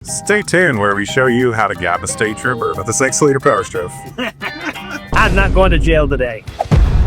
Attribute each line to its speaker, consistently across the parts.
Speaker 1: Stay tuned where we show you how to gap a state trooper with a 6-liter Powerstroke.
Speaker 2: I'm not going to jail today.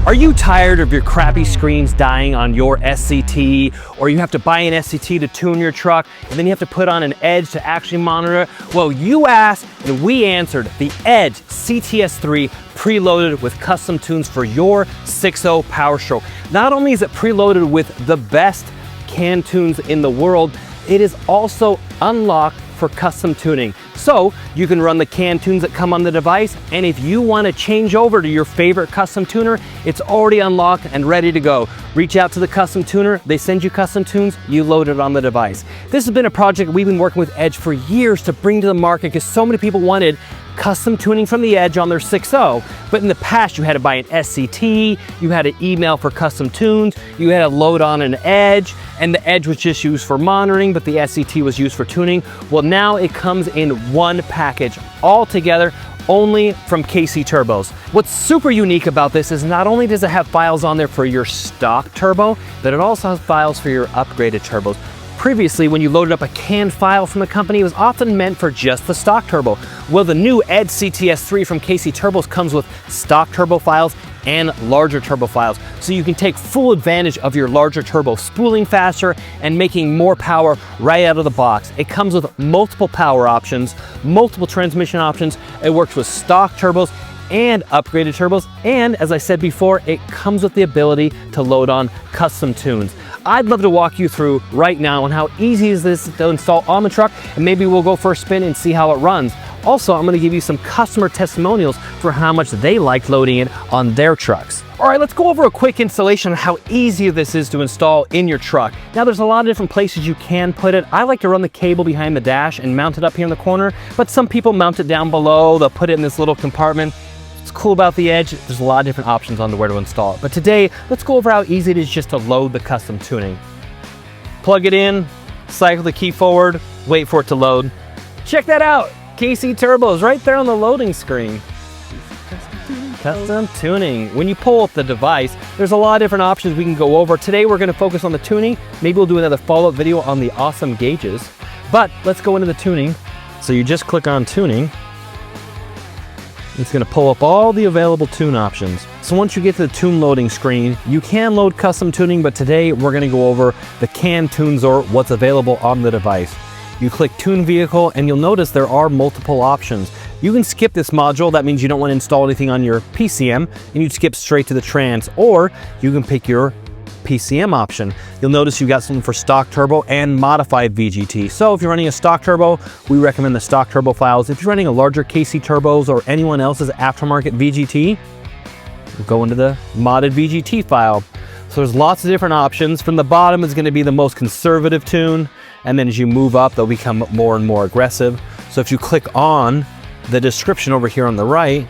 Speaker 3: Are you tired of your crappy screens dying on your SCT, or you have to buy an SCT to tune your truck and then you have to put on an Edge to actually monitor it? Well, you asked and we answered. The Edge CTS3 preloaded with custom tunes for your 6.0 Powerstroke. Not only is it preloaded with the best CAN tunes in the world, it is also unlocked for custom tuning. So you can run the CAN tunes that come on the device, and if you want to change over to your favorite custom tuner, it's already unlocked and ready to go. Reach out to the custom tuner, they send you custom tunes, you load it on the device. This has been a project we've been working with Edge for years to bring to the market because so many people wanted custom tuning from the Edge on their 6.0, but in the past you had to buy an SCT, you had to email for custom tunes, you had to load on an Edge, and the Edge was just used for monitoring, but the SCT was used for tuning. Well, now it comes in one package all together, only from KC Turbos. What's super unique about this is not only does it have files on there for your stock turbo, but it also has files for your upgraded turbos. Previously, when you loaded up a CAN file from the company, it was often meant for just the stock turbo. Well, the new Edge CTS3 from KC Turbos comes with stock turbo files and larger turbo files, so you can take full advantage of your larger turbo, spooling faster and making more power right out of the box. It comes with multiple power options, multiple transmission options. It works with stock turbos and upgraded turbos, and as I said before, it comes with the ability to load on custom tunes. I'd love to walk you through right now on how easy is this to install on the truck, and maybe we'll go for a spin and see how it runs. Also, I'm going to give you some customer testimonials for how much they liked loading it on their trucks. All right, let's go over a quick installation on how easy this is to install in your truck. Now, there's a lot of different places you can put it. I like to run the cable behind the dash and mount it up here in the corner, but some people mount it down below. They'll put it in this little compartment. What's cool about the Edge, there's a lot of different options on where to install it. But today, let's go over how easy it is just to load the custom tuning. Plug it in, cycle the key forward, wait for it to load. Check that out, KC Turbos right there on the loading screen. Custom tuning. When you pull up the device, there's a lot of different options we can go over. Today, we're gonna focus on the tuning. Maybe we'll do another follow-up video on the awesome gauges. But let's go into the tuning. So you just click on tuning. It's going to pull up all the available tune options. So once you get to the tune loading screen, you can load custom tuning, but today we're going to go over the CAN tunes or what's available on the device. You click tune vehicle and you'll notice there are multiple options. You can skip this module, that means you don't want to install anything on your PCM, and you skip straight to the trans, or you can pick your PCM option. You'll notice you got something for stock turbo and modified VGT. So if you're running a stock turbo, we recommend the stock turbo files. If you're running a larger KC Turbos or anyone else's aftermarket VGT, we'll go into the modded VGT file. So there's lots of different options. From the bottom is going to be the most conservative tune, and then as you move up, they'll become more and more aggressive. So if you click on the description over here on the right,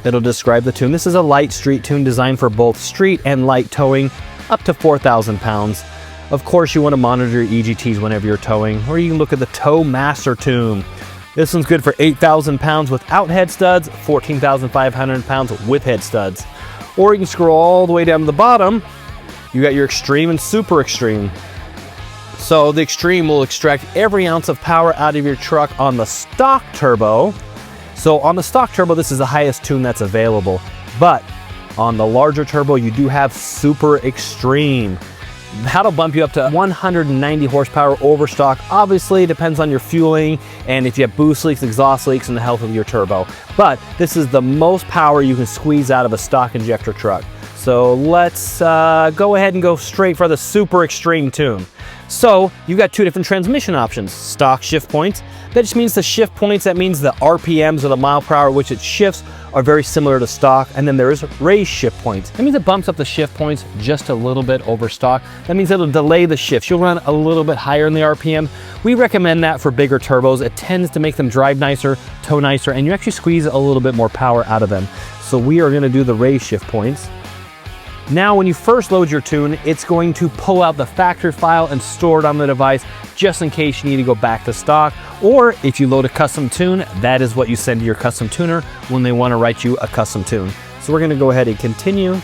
Speaker 3: it'll describe the tune. This is a light street tune designed for both street and light towing, up to 4,000 pounds. Of course, you want to monitor your EGTs whenever you're towing, or you can look at the Tow Master tune. This one's good for 8,000 pounds without head studs, 14,500 pounds with head studs. Or you can scroll all the way down to the bottom. You got your extreme and super extreme. So the extreme will extract every ounce of power out of your truck on the stock turbo. So on the stock turbo, this is the highest tune that's available, but on the larger turbo, you do have super extreme. That'll bump you up to 190 horsepower over stock. Obviously, it depends on your fueling and if you have boost leaks, exhaust leaks, and the health of your turbo. But this is the most power you can squeeze out of a stock injector truck. So let's go ahead and go straight for the super extreme tune. So you got two different transmission options, stock shift points. That just means the shift points, that means the RPMs or the mile per hour which it shifts are very similar to stock. And then there's raised shift points. That means it bumps up the shift points just a little bit over stock. That means it'll delay the shifts. You'll run a little bit higher in the RPM. We recommend that for bigger turbos. It tends to make them drive nicer, tow nicer, and you actually squeeze a little bit more power out of them. So we are gonna do the raised shift points. Now, when you first load your tune, it's going to pull out the factory file and store it on the device just in case you need to go back to stock. Or if you load a custom tune, that is what you send to your custom tuner when they want to write you a custom tune. So we're going to go ahead and continue.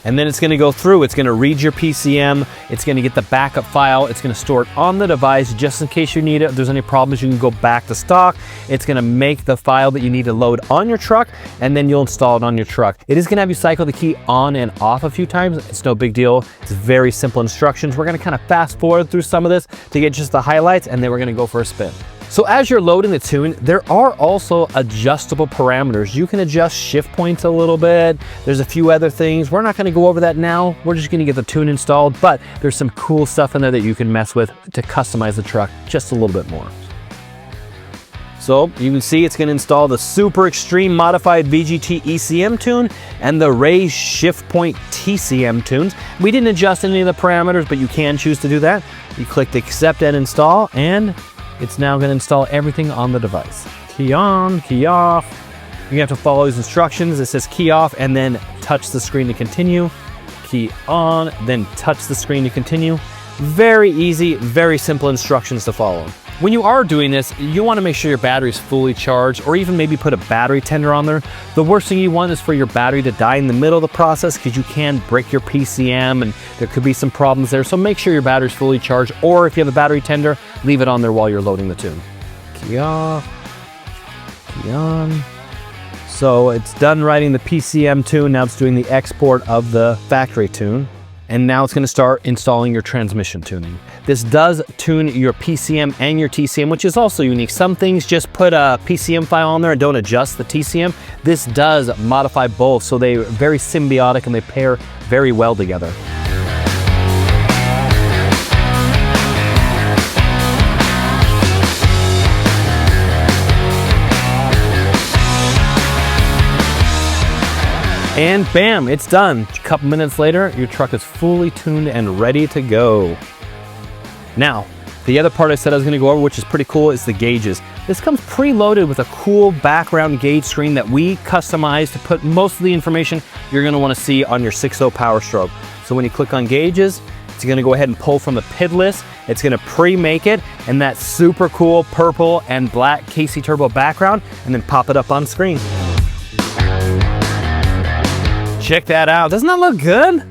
Speaker 3: And then it's going to go through, it's going to read your PCM, it's going to get the backup file, it's going to store it on the device just in case you need it. If there's any problems, you can go back to stock. It's going to make the file that you need to load on your truck, and then you'll install it on your truck. It is going to have you cycle the key on and off a few times. It's no big deal. It's very simple instructions. We're going to kind of fast forward through some of this to get just the highlights, and then we're going to go for a spin. So as you're loading the tune, there are also adjustable parameters. You can adjust shift points a little bit. There's a few other things. We're not going to go over that now. We're just going to get the tune installed, but there's some cool stuff in there that you can mess with to customize the truck just a little bit more. So you can see it's going to install the Super Extreme Modified VGT ECM tune and the Raise Shift Point TCM tunes. We didn't adjust any of the parameters, but you can choose to do that. You click the Accept and Install, and it's now going to install everything on the device. Key on, key off. You have to follow these instructions. It says key off and then touch the screen to continue. Key on, then touch the screen to continue. Very easy, very simple instructions to follow. When you are doing this, you want to make sure your battery is fully charged, or even maybe put a battery tender on there. The worst thing you want is for your battery to die in the middle of the process, because you can break your PCM and there could be some problems there. So make sure your battery is fully charged, or if you have a battery tender, leave it on there while you're loading the tune. Key off, key on. So it's done writing the PCM tune. Now it's doing the export of the factory tune. And now it's going to start installing your transmission tuning. This does tune your PCM and your TCM, which is also unique. Some things just put a PCM file on there and don't adjust the TCM. This does modify both, so they're very symbiotic and they pair very well together. And bam, it's done. A couple minutes later, your truck is fully tuned and ready to go. Now, the other part I said I was going to go over, which is pretty cool, is the gauges. This comes preloaded with a cool background gauge screen that we customized to put most of the information you're going to want to see on your 6.0 Powerstroke. So when you click on gauges, it's going to go ahead and pull from the PID list. It's going to pre-make it in that super cool purple and black KC Turbo background, and then pop it up on screen. Check that out. Doesn't that look good?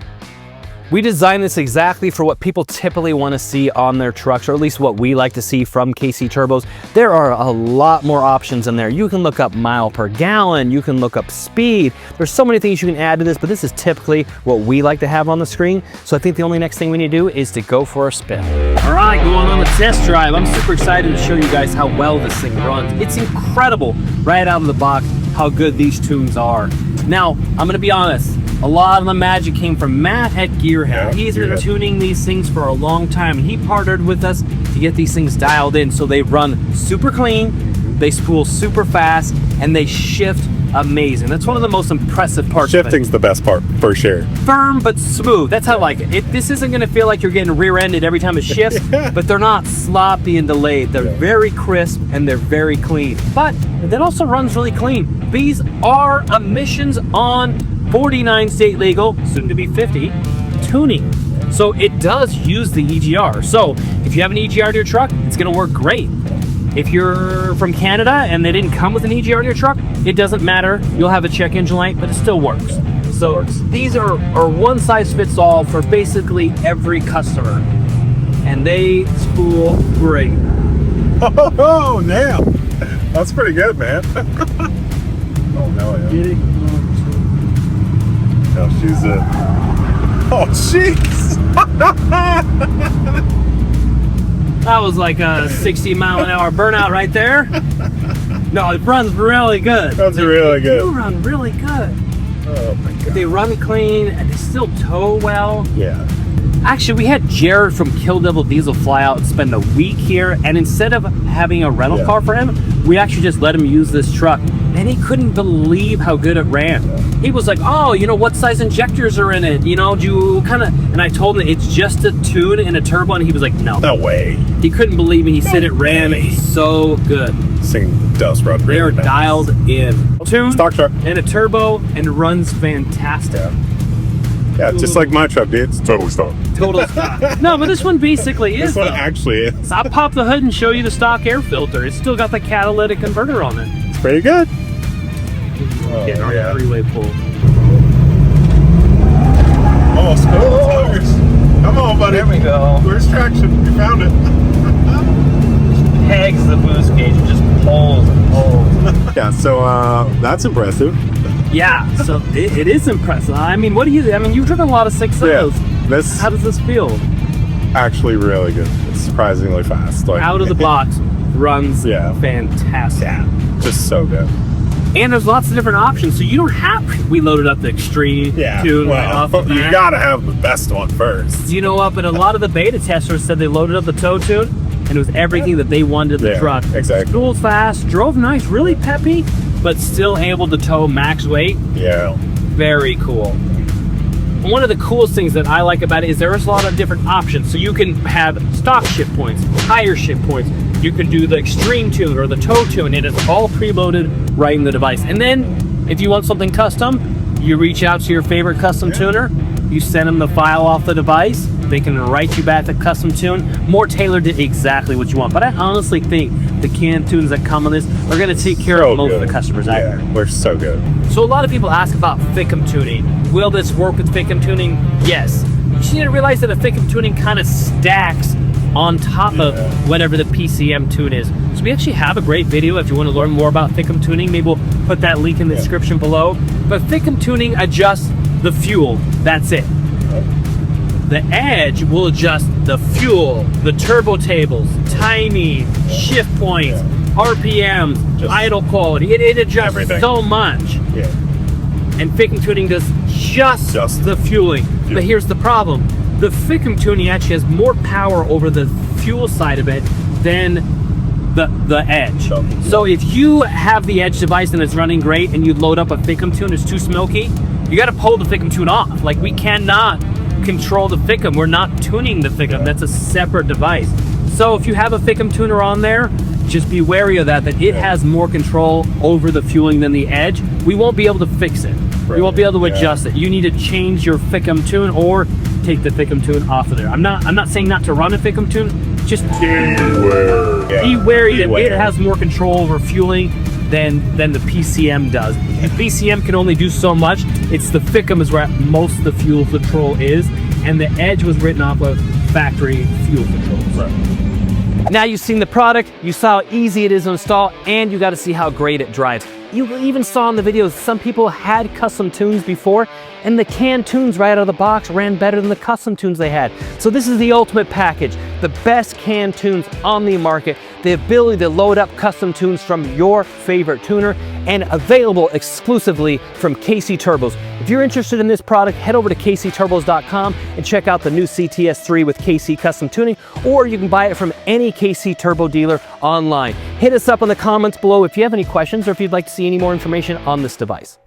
Speaker 3: We designed this exactly for what people typically want to see on their trucks, or at least what we like to see from KC Turbos. There are a lot more options in there. You can look up mile per gallon, you can look up speed. There's so many things you can add to this, but this is typically what we like to have on the screen. So I think the only next thing we need to do is to go for a spin. All right, going on the test drive. I'm super excited to show you guys how well this thing runs. It's incredible right out of the box how good these tunes are. Now, I'm gonna be honest, a lot of the magic came from Matt at Gearhead.
Speaker 1: Yeah,
Speaker 3: He's been
Speaker 1: Gearhead.
Speaker 3: tuning these things for a long time, and he partnered with us to get these things dialed in so they run super clean, they spool super fast, and they shift amazing. That's one of the most impressive parts of it.
Speaker 1: Shifting's the best part, for sure.
Speaker 3: Firm but smooth. That's how I like it. This isn't going to feel like you're getting rear-ended every time it shifts, but they're not sloppy and delayed. They're very crisp and they're very clean. But that also runs really clean. These are emissions on 49 state legal, soon to be 50, tuning. So it does use the EGR. So if you have an EGR to your truck, it's going to work great. If you're from Canada and they didn't come with an EGR in your truck, it doesn't matter. You'll have a check engine light, but it still works. So these are one size fits all for basically every customer. And they spool great.
Speaker 1: Oh, nail. That's pretty good, man. Oh, no, yeah.
Speaker 3: Get it?
Speaker 1: Oh, she's a... Oh, jeez.
Speaker 3: That was like a 60-mile-an-hour burnout right there. No, it runs really good.
Speaker 1: That's really good.
Speaker 3: They run really good.
Speaker 1: Oh, my God.
Speaker 3: They run clean, and they still tow well.
Speaker 1: Yeah.
Speaker 3: Actually, we had Jared from Kill Devil Diesel fly out and spend a week here, and instead of having a rental car for him, we actually just let him use this truck, and he couldn't believe how good it ran. He was like, oh, you know, what size injectors are in it? You know, do you kind of... And I told him it's just a tune and a turbo, and he was like, no.
Speaker 1: No way.
Speaker 3: He couldn't believe me. He said it ran so good.
Speaker 1: This thing does run
Speaker 3: They are
Speaker 1: really nice.
Speaker 3: dialed in. Tune
Speaker 1: Stock truck.
Speaker 3: and a turbo, and runs fantastic.
Speaker 1: Yeah, just like my truck, dude. It's totally stock.
Speaker 3: Total stock. No, but this one basically is.
Speaker 1: This one
Speaker 3: though.
Speaker 1: actually is.
Speaker 3: So I'll pop the hood and show you the stock air filter. It's still got the catalytic converter on it.
Speaker 1: It's pretty good. Oh,
Speaker 3: Getting on the
Speaker 1: yeah.
Speaker 3: freeway pull.
Speaker 1: Oh, smooth tires. Come on, buddy.
Speaker 3: There we go.
Speaker 1: Where's traction? You found it.
Speaker 3: Pegs the boost gauge, it just pulls and pulls.
Speaker 1: Yeah, so that's impressive.
Speaker 3: Yeah, so it is impressive. I mean, what do you? I mean, you've driven a lot of 6.0s.
Speaker 1: This
Speaker 3: How does this feel?
Speaker 1: actually really good. It's surprisingly fast. Like,
Speaker 3: Out of the box, runs fantastic.
Speaker 1: just so good.
Speaker 3: And there's lots of different options, so you don't have. We loaded up the extreme tune right off the
Speaker 1: you
Speaker 3: bat.
Speaker 1: gotta have the best one first.
Speaker 3: You know what? But a lot of the beta testers said they loaded up the tow tune, and it was everything that they wanted in the truck.
Speaker 1: Exactly.
Speaker 3: Fueled fast, drove nice, really peppy, but still able to tow max weight.
Speaker 1: Yeah.
Speaker 3: Very cool. One of the coolest things that I like about it is there's a lot of different options. So you can have stock shift points, higher shift points. You can do the extreme tune or the tow tune. It is all preloaded right in the device. And then if you want something custom, you reach out to your favorite custom tuner. You send them the file off the device. They can write you back the custom tune, more tailored to exactly what you want. But I honestly think the canned tunes that come on this are going to take care of most of the customers out there.
Speaker 1: We're so good.
Speaker 3: So a lot of people ask about Fickum tuning. Will this work with Fickum tuning? Yes. You just need to realize that a Fickum tuning kind of stacks on top of whatever the PCM tune is. So we actually have a great video if you want to learn more about Fickum tuning. Maybe we'll put that link in the description below. But Fickum tuning adjusts the fuel. That's it. The Edge will adjust the fuel, the turbo tables, timing, shift points, RPMs, idle quality. It adjusts
Speaker 1: everything.
Speaker 3: so much.
Speaker 1: Yeah.
Speaker 3: And Fickum tuning does just the fueling. But here's the problem. The Fickum tuning actually has more power over the fuel side of it than the Edge. So if you have the Edge device and it's running great and you load up a Fickum tune, it's too smoky, you got to pull the Fickum tune off. Like, we cannot control the Fickum. We're not tuning the Fickum. That's a separate device. So if you have a Fickum tuner on there, just be wary of that it has more control over the fueling than the Edge. We won't be able to fix it. We won't be able to adjust it. You need to change your Fickum tune or take the Fickum tune off of there. I'm not saying not to run a Fickum tune, just be wary that it has more control over fueling than the PCM does. The PCM can only do so much. It's the Fickum is where most of the fuel control is, and the Edge was written off of factory fuel controls. Now you've seen the product, you saw how easy it is to install, and you got to see how great it drives. You even saw in the videos some people had custom tunes before, and the canned tunes right out of the box ran better than the custom tunes they had. So this is the ultimate package, the best canned tunes on the market, the ability to load up custom tunes from your favorite tuner, and available exclusively from KC Turbos. If you're interested in this product, head over to kcturbos.com and check out the new CTS3 with KC Custom Tuning, or you can buy it from any KC Turbo dealer online. Hit us up in the comments below if you have any questions or if you'd like to see any more information on this device.